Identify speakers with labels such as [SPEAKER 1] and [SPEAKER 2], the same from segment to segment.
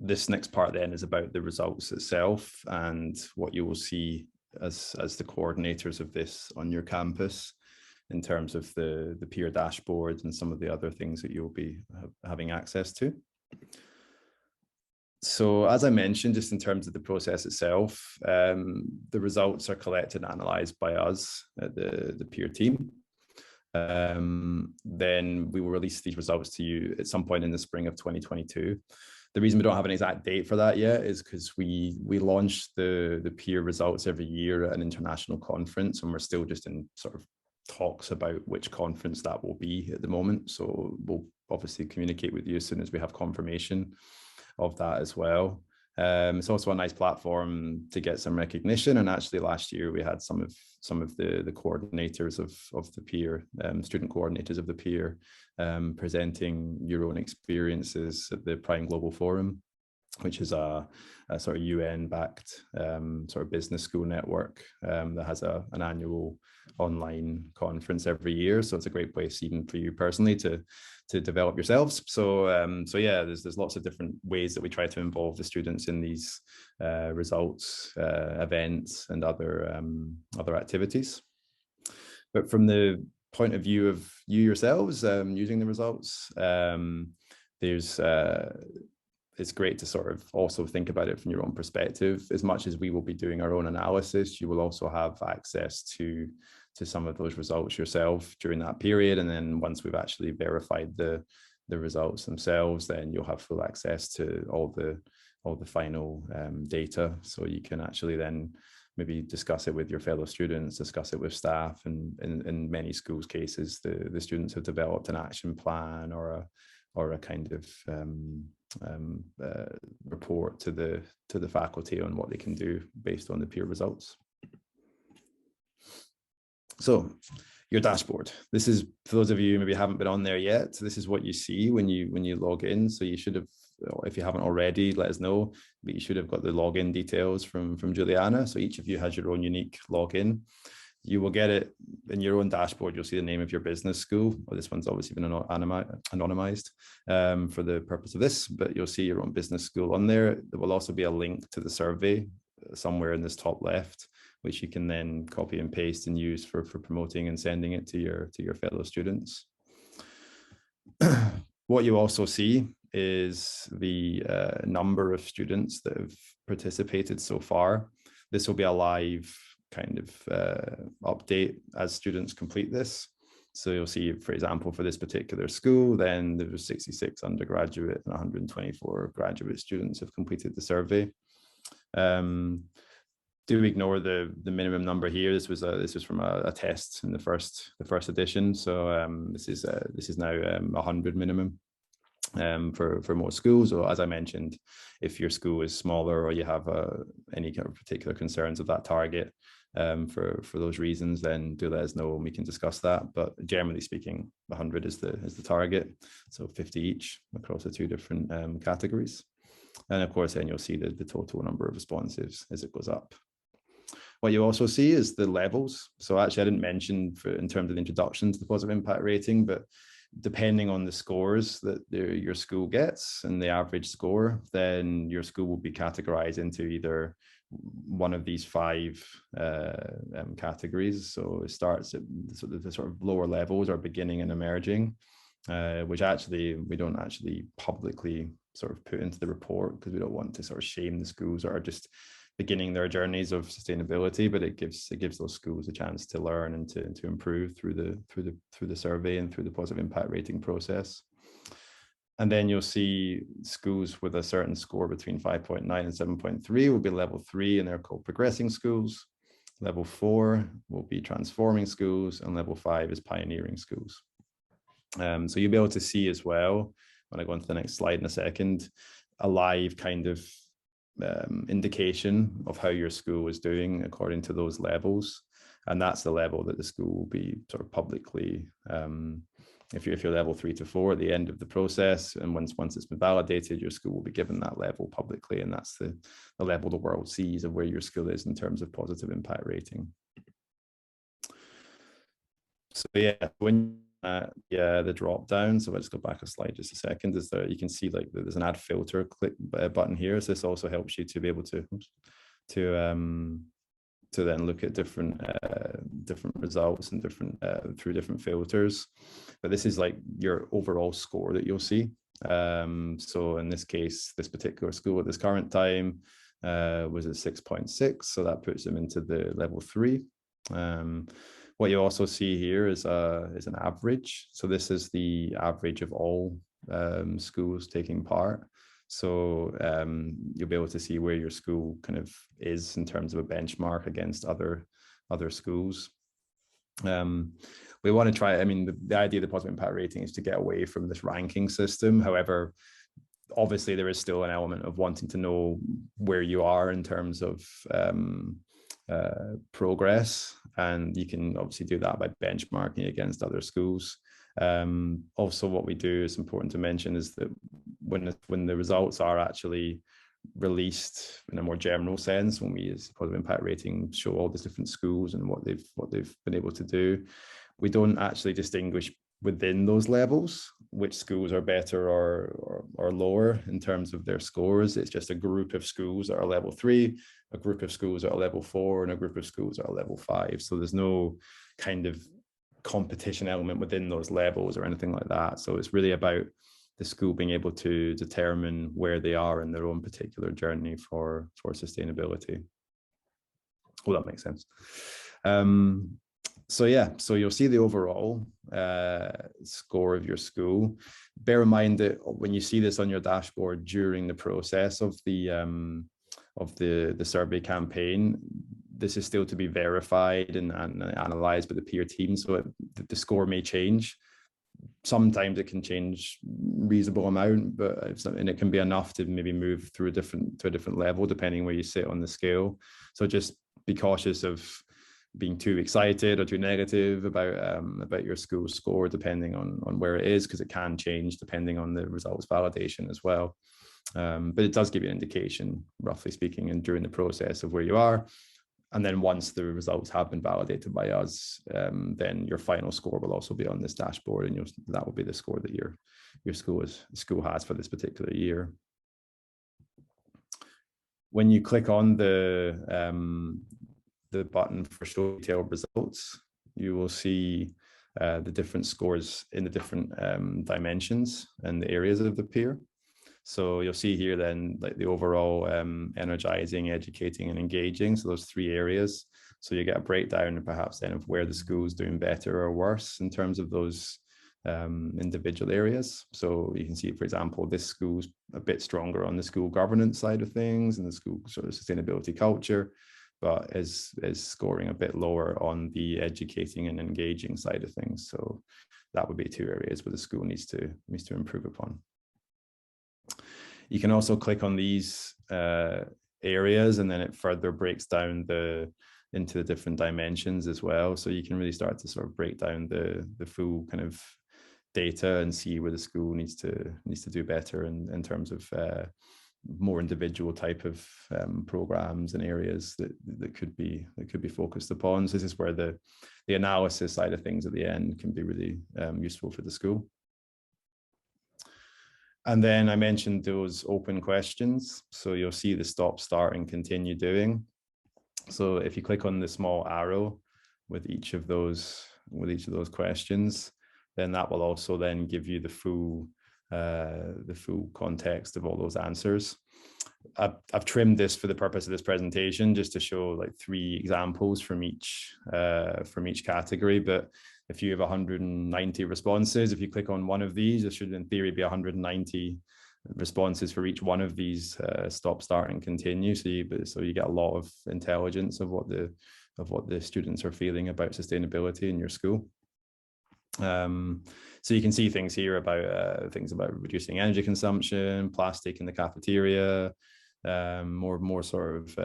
[SPEAKER 1] this next part then is about the results itself and what you will see as the coordinators of this on your campus in terms of the PIR dashboard and some of the other things that you'll be having access to. So as I mentioned, just in terms of the process itself, the results are collected and analysed by us at the PIR team. Then we will release these results to you at some point in the spring of 2022. The reason we don't have an exact date for that yet is because we launch the PIR results every year at an international conference, and we're still just in sort of talks about which conference that will be at the moment. So we'll obviously communicate with you as soon as we have confirmation of that as well. It's also a nice platform to get some recognition, and actually last year we had some of the coordinators of the PIR, student coordinators of the PIR, presenting your own experiences at the Prime Global Forum, which is a sort of UN-backed sort of business school network that has an annual online conference every year. So it's a great place even for you personally to develop yourselves. So yeah, there's lots of different ways that we try to involve the students in these results, events, and other activities. But from the point of view of you yourselves using the results, it's great to sort of also think about it from your own perspective. As much as we will be doing our own analysis, you will also have access to some of those results yourself during that period. And then once we've actually verified the results themselves, then you'll have full access to all the final data. So you can actually then maybe discuss it with your fellow students, discuss it with staff, and in many schools' cases, the students have developed an action plan or a kind of report to the faculty on what they can do based on the PIR results. So your dashboard, this is, for those of you who maybe haven't been on there yet, this is what you see when you log in. So you should have, if you haven't already, let us know, but you should have got the login details from Juliana. So each of you has your own unique login. You will get it in your own dashboard. You'll see the name of your business school. Well, this one's obviously been anonymized for the purpose of this, but you'll see your own business school on there. There will also be a link to the survey somewhere in this top left, which you can then copy and paste and use for promoting and sending it to your fellow students. What you also see is the number of students that have participated so far. This will be a live kind of update as students complete this. So you'll see, for example, for this particular school, then there were 66 undergraduate and 124 graduate students have completed the survey. Do ignore the minimum number here. This was from a test in the first edition. So this is now 100 minimum for most schools. Or as I mentioned, if your school is smaller or you have any kind of particular concerns of that target for those reasons, then do let us know and we can discuss that. But generally speaking, 100 is the target. So 50 each across the two different categories. And of course, then you'll see the total number of responses as it goes up. What you also see is the levels. So actually, I didn't mention in terms of the introduction to the positive impact rating, but depending on the scores that your school gets and the average score, then your school will be categorized into either one of these 5 categories. So it starts at the sort of lower levels, or beginning and emerging, which actually we don't actually publicly sort of put into the report because we don't want to sort of shame the schools that are just beginning their journeys of sustainability, but it gives those schools a chance to learn and to improve through the survey and through the positive impact rating process. And then you'll see schools with a certain score between 5.9 and 7.3 will be level 3, and they're called progressing schools. Level 4 will be transforming schools, and level 5 is pioneering schools. So you'll be able to see as well, when I go on to the next slide in a second, a live kind of indication of how your school is doing according to those levels. And that's the level that the school will be sort of publicly, if you're level 3 to 4 at the end of the process, and once it's been validated, your school will be given that level publicly, and that's the level the world sees of where your school is in terms of positive impact rating. So yeah, when yeah, the drop down. So let's go back a slide just a second. Is there, you can see like there's an add filter click button here. So this also helps you to be able to then look at different results and different through different filters. But this is like your overall score that you'll see. So in this case, this particular school at this current time was at 6.6, so that puts them into the level 3. What you also see here is an average. So this is the average of all schools taking part. So you'll be able to see where your school kind of is in terms of a benchmark against other schools. We want to try, I mean, the idea of the positive impact rating is to get away from this ranking system. However, obviously there is still an element of wanting to know where you are in terms of progress, and you can obviously do that by benchmarking against other schools. Also, what we do is important to mention is that when the results are actually released in a more general sense, when we use positive impact rating, show all these different schools and what they've been able to do, we don't actually distinguish within those levels which schools are better or lower in terms of their scores. It's just a group of schools that are level 3, a group of schools that are level 4, and a group of schools that are level 5. So there's no kind of competition element within those levels or anything like that. So it's really about the school being able to determine where they are in their own particular journey for sustainability. Oh, that makes sense. So yeah, so you'll see the overall score of your school. Bear in mind that when you see this on your dashboard during the process of the survey campaign, this is still to be verified and analyzed by the PIR team. So the score may change. Sometimes it can change reasonable amount, and it can be enough to maybe move through to a different level depending where you sit on the scale. So just be cautious of being too excited or too negative about your school's score, depending on where it is, because it can change depending on the results validation as well. But it does give you an indication, roughly speaking, and during the process of where you are. And then once the results have been validated by us, then your final score will also be on this dashboard, and that will be the score that your school has for this particular year. When you click on the button for show detailed results, you will see the different scores in the different dimensions and the areas of the PIR. So you'll see here then like the overall energizing, educating, and engaging. So those 3 areas. So you get a breakdown perhaps then of where the school is doing better or worse in terms of those individual areas. So you can see, for example, this school's a bit stronger on the school governance side of things and the school sort of sustainability culture, but is scoring a bit lower on the educating and engaging side of things. So that would be 2 areas where the school needs to improve upon. You can also click on these areas, and then it further breaks down into the different dimensions as well. So you can really start to sort of break down the full kind of data and see where the school needs to do better in terms of more individual type of programs and areas that could be focused upon. So this is where the analysis side of things at the end can be really useful for the school. And then I mentioned those open questions. So you'll see the stop, start, and continue doing. So if you click on the small arrow with each of those questions, then that will also then give you the full context of all those answers. I've trimmed this for the purpose of this presentation just to show like 3 examples from each category. But if you have 190 responses, if you click on one of these, there should in theory be 190 responses for each one of these stop, start, and continue. So you get a lot of intelligence of what the students are feeling about sustainability in your school. So you can see things here about reducing energy consumption, plastic in the cafeteria, more sort of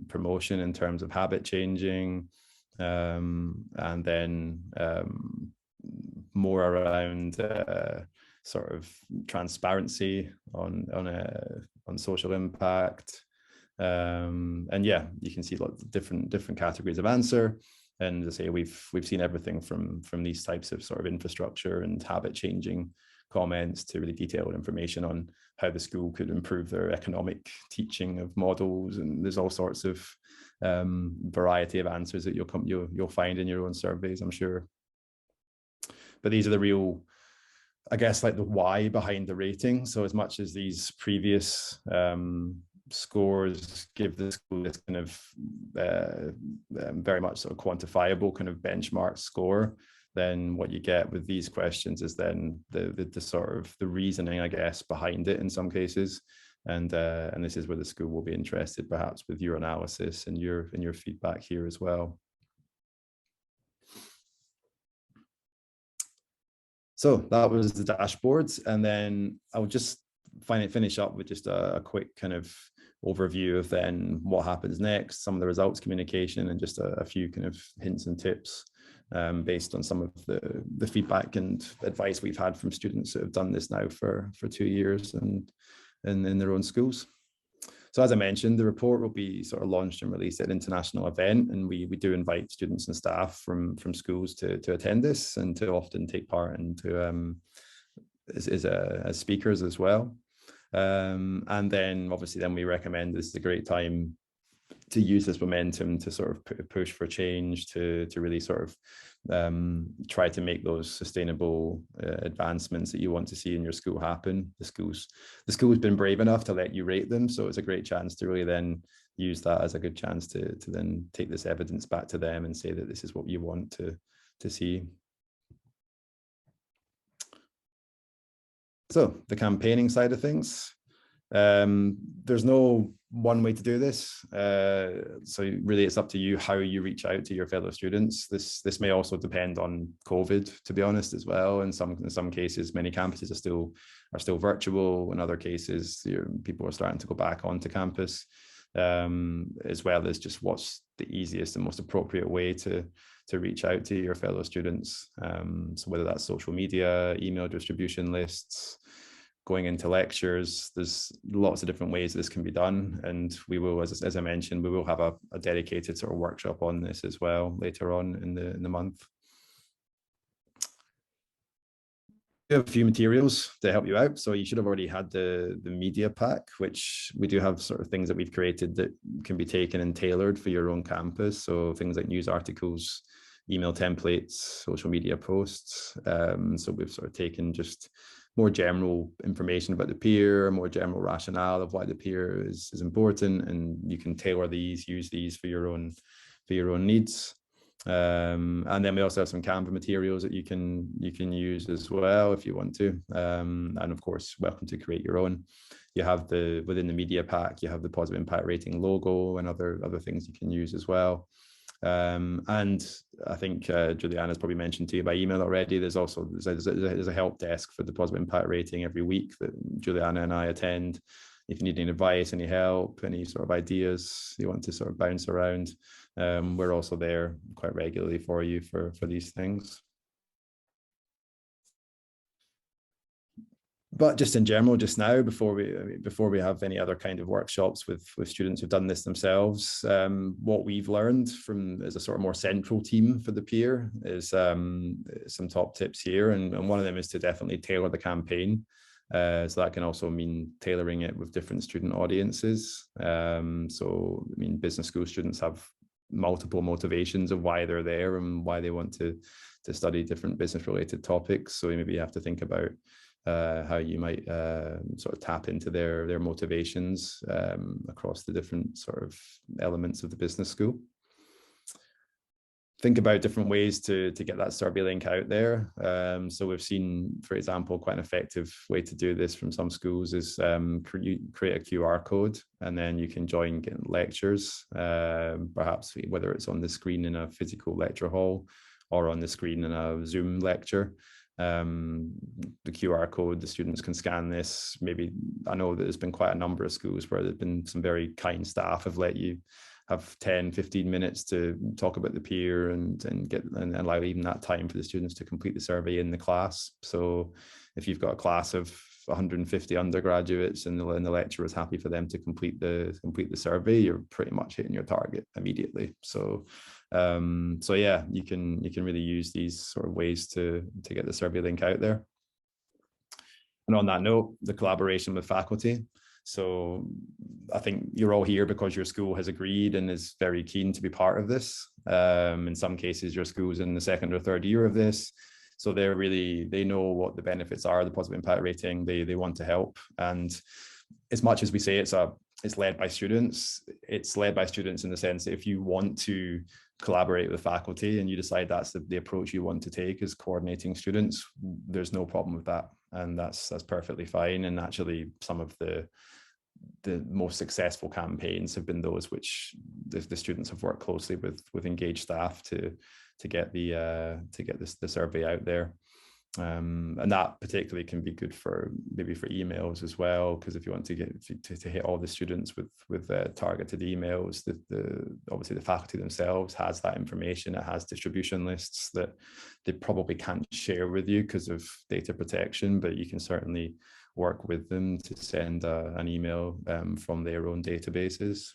[SPEAKER 1] promotion in terms of habit changing, and then more around sort of transparency on social impact. And yeah, you can see lots of different categories of answer. And as I say, we've seen everything from these types of sort of infrastructure and habit changing comments to really detailed information on how the school could improve their economic teaching of models. And there's all sorts of variety of answers that you'll find in your own surveys, I'm sure. But these are the real, I guess, like the why behind the rating. So as much as these previous scores give the school this kind of very much sort of quantifiable kind of benchmark score, then what you get with these questions is then the sort of the reasoning, I guess, behind it in some cases. And this is where the school will be interested, perhaps, with your analysis and your feedback here as well. So that was the dashboards, and then I'll just finish up with just a quick kind of overview of then what happens next, some of the results communication, and just a few kind of hints and tips based on some of the feedback and advice we've had from students that have done this now for 2 years and in their own schools. So as I mentioned, the report will be sort of launched and released at an international event, and we do invite students and staff from schools to attend this and to often take part and to as speakers as well. And then obviously then we recommend this is a great time to use this momentum to sort of push for change, to really sort of try to make those sustainable advancements that you want to see in your school happen. The school's been brave enough to let you rate them, so it's a great chance to really then use that as a good chance to then take this evidence back to them and say that this is what you want to see. So the campaigning side of things, there's no one way to do this. So really it's up to you how you reach out to your fellow students. This may also depend on COVID, to be honest, as well. In some cases, many campuses are still virtual. In other cases, people are starting to go back onto campus, as well as just what's the easiest and most appropriate way to reach out to your fellow students. So whether that's social media, email distribution lists, going into lectures, there's lots of different ways this can be done. And we will, as I mentioned, we will have a dedicated sort of workshop on this as well later on in the month. We have a few materials to help you out. So you should have already had the media pack, which we do have sort of things that we've created that can be taken and tailored for your own campus. So things like news articles, email templates, social media posts. So we've sort of taken just more general information about the PIR, more general rationale of why the PIR is important, and you can tailor these, use these for your own needs. And then we also have some Canva materials that you can use as well if you want to. And of course, welcome to create your own. You have within the media pack, you have the positive impact rating logo and other things you can use as well. And I think Juliana's probably mentioned to you by email already. There's a help desk for the positive impact rating every week that Juliana and I attend. If you need any advice, any help, any sort of ideas you want to sort of bounce around, we're also there quite regularly for you for these things. But just in general, just now, before we have any other kind of workshops with students who've done this themselves, what we've learned as a sort of more central team for the PIR is some top tips here, and one of them is to definitely tailor the campaign. So that can also mean tailoring it with different student audiences. So I mean, business school students have multiple motivations of why they're there and why they want to study different business related topics. So maybe you have to think about how you might sort of tap into their motivations across the different sort of elements of the business school. Think about different ways to get that survey link out there. So we've seen, for example, quite an effective way to do this from some schools is create a QR code, and then you can join lectures, perhaps whether it's on the screen in a physical lecture hall or on the screen in a Zoom lecture. The QR code, the students can scan this. Maybe I know that there's been quite a number of schools where there's been some very kind staff have let you have 10-15 minutes to talk about the PIR and allow even that time for the students to complete the survey in the class. So if you've got a class of 150 undergraduates and the lecturer is happy for them to complete the survey, you're pretty much hitting your target immediately. So so yeah, you can really use these sort of ways to get the survey link out there. And on that note, the collaboration with faculty. So I think you're all here because your school has agreed and is very keen to be part of this. In some cases, your school's in the second or third year of this. So they know what the benefits are, the positive impact rating, they want to help. And as much as we say it's led by students, it's led by students in the sense that if you want to collaborate with faculty and you decide that's the approach you want to take is coordinating students, there's no problem with that. And that's perfectly fine. And actually some of the most successful campaigns have been those which the students have worked closely with engaged staff to get the survey out there. And that particularly can be good for maybe for emails as well, because if you want to get to hit all the students with targeted emails, obviously the faculty themselves has that information. It has distribution lists that they probably can't share with you because of data protection, but you can certainly work with them to send an email from their own databases.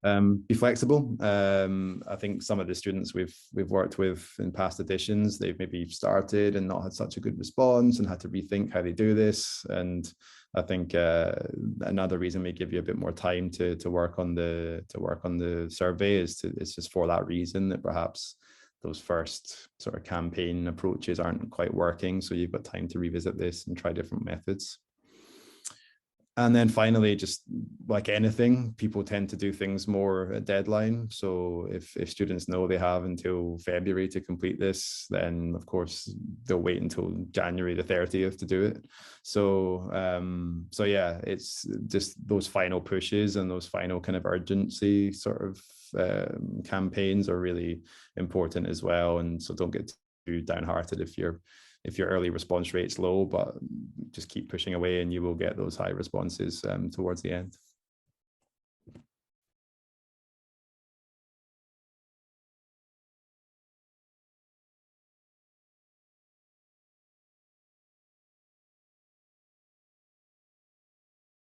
[SPEAKER 1] Be flexible. I think some of the students we've worked with in past editions, they've maybe started and not had such a good response and had to rethink how they do this. And I think another reason we give you a bit more time to work on the survey is just for that reason, that perhaps those first sort of campaign approaches aren't quite working. So you've got time to revisit this and try different methods. And then finally, just like anything, people tend to do things more at deadline. So if students know they have until February to complete this, then of course they'll wait until January the 30th to do it. So so yeah, it's just those final pushes and those final kind of urgency sort of campaigns are really important as well. And so don't get too downhearted if your early response rate's low, but just keep pushing away and you will get those high responses towards the end.